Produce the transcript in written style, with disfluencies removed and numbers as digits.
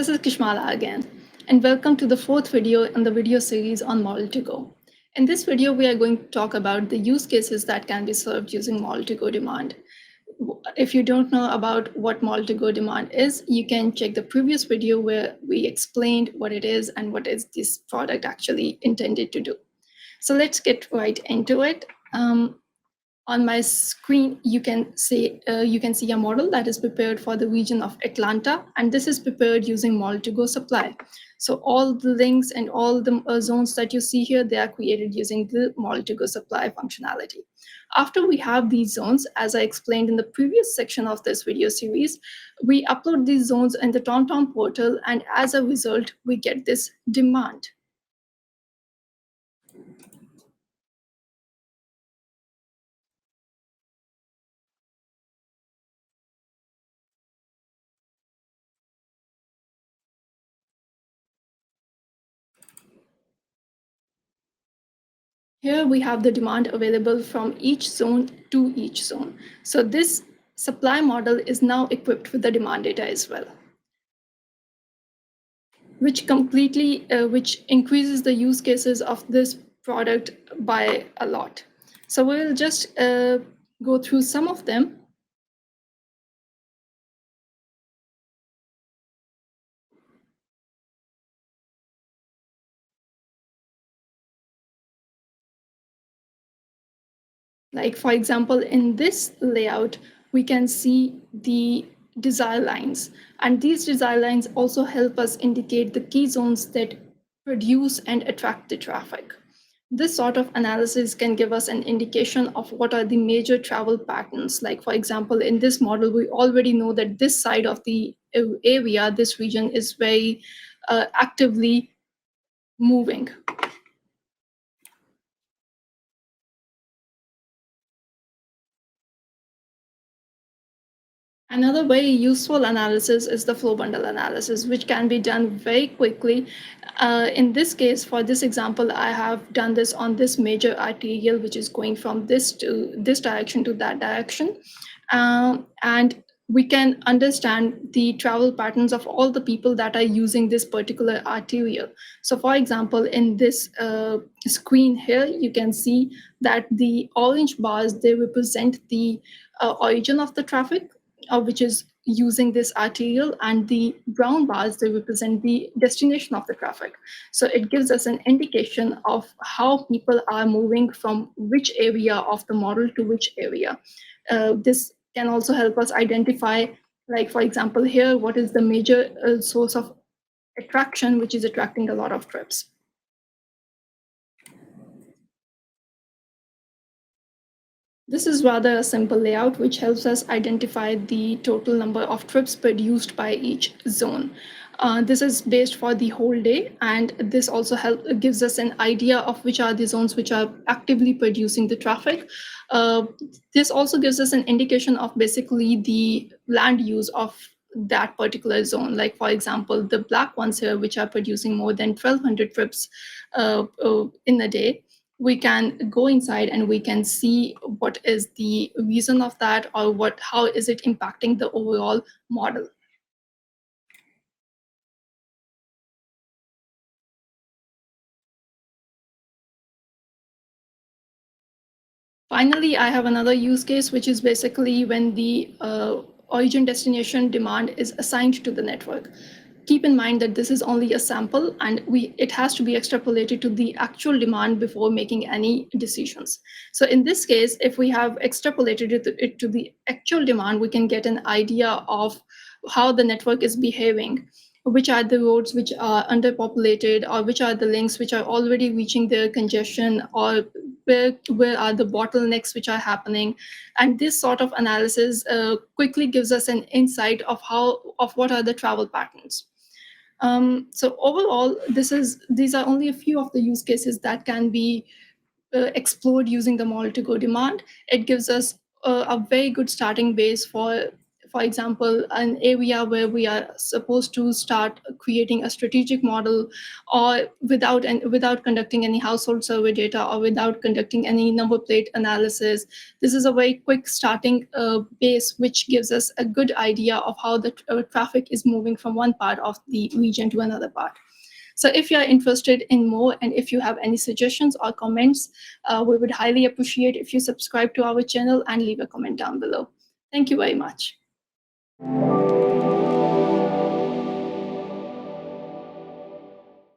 This is Kishmala again, and welcome to the fourth video in the video series on Model2Go. In this video, we are going to talk about the use cases that can be served using Model2Go demand. If you don't know about what Model2Go demand is, you can check the previous video where we explained what it is and what is this product actually intended to do. So let's get right into it. On my screen, you can see a model that is prepared for the region of Atlanta, and this is prepared using Model2Go supply. So all the links and all the zones that you see here, they are created using the Model2Go supply functionality. After we have these zones, as I explained in the previous section of this video series, we upload these zones in the TomTom portal, and as a result, we get this demand. Here we have the demand available from each zone to each zone. So this supply model is now equipped with the demand data as well, which increases the use cases of this product by a lot. So we'll just go through some of them. Like, for example, in this layout, we can see the desire lines. And these desire lines also help us indicate the key zones that produce and attract the traffic. This sort of analysis can give us an indication of what are the major travel patterns. Like, for example, in this model, we already know that this side of the area, this region, is very actively moving. Another very useful analysis is the flow bundle analysis, which can be done very quickly. In this case, for this example, I have done this on this major arterial, which is going from this to this direction to that direction. And we can understand the travel patterns of all the people that are using this particular arterial. So for example, in this screen here, you can see that the orange bars, they represent the origin of the traffic, which is using this arterial, and the brown bars, they represent the destination of the traffic. So it gives us an indication of how people are moving from which area of the model to which area. This can also help us identify, like, for example, here, what is the major source of attraction, which is attracting a lot of trips. This is rather a simple layout, which helps us identify the total number of trips produced by each zone. This is based for the whole day, and this also gives us an idea of which are the zones which are actively producing the traffic. This also gives us an indication of basically the land use of that particular zone. Like, for example, the black ones here, which are producing more than 1,200 trips in a day, we can go inside and we can see what is the reason of that, or how is it impacting the overall model. Finally, I have another use case, which is basically when the origin destination demand is assigned to the network. Keep in mind that this is only a sample, and it has to be extrapolated to the actual demand before making any decisions. So in this case, if we have extrapolated it to the actual demand, we can get an idea of how the network is behaving, which are the roads which are underpopulated, or which are the links which are already reaching their congestion, or where are the bottlenecks which are happening. And this sort of analysis quickly gives us an insight of what are the travel patterns. So overall, these are only a few of the use cases that can be explored using the Model2Go demand. It gives us a very good starting base for for example, an area where we are supposed to start creating a strategic model, or without conducting any household survey data, or without conducting any number plate analysis. This is a very quick starting base, which gives us a good idea of how the traffic is moving from one part of the region to another part. So if you're interested in more, and if you have any suggestions or comments, we would highly appreciate if you subscribe to our channel and leave a comment down below. Thank you very much.